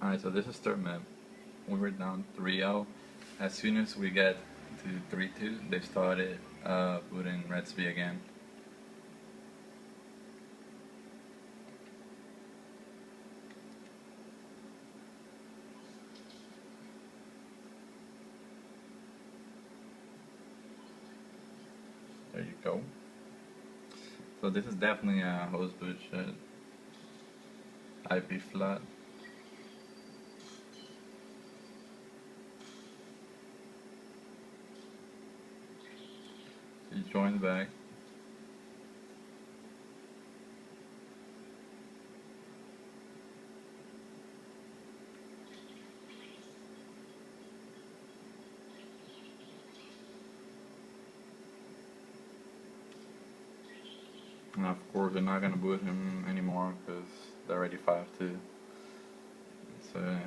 Alright, so this is third map. We were down 3-0. As soon as we get to 3-2, they started booting Redsby again. There you go. So this is definitely a host boot shit. IP flat. He joined back. And of course, they're not gonna boot him anymore because they're already 5-2. So yeah.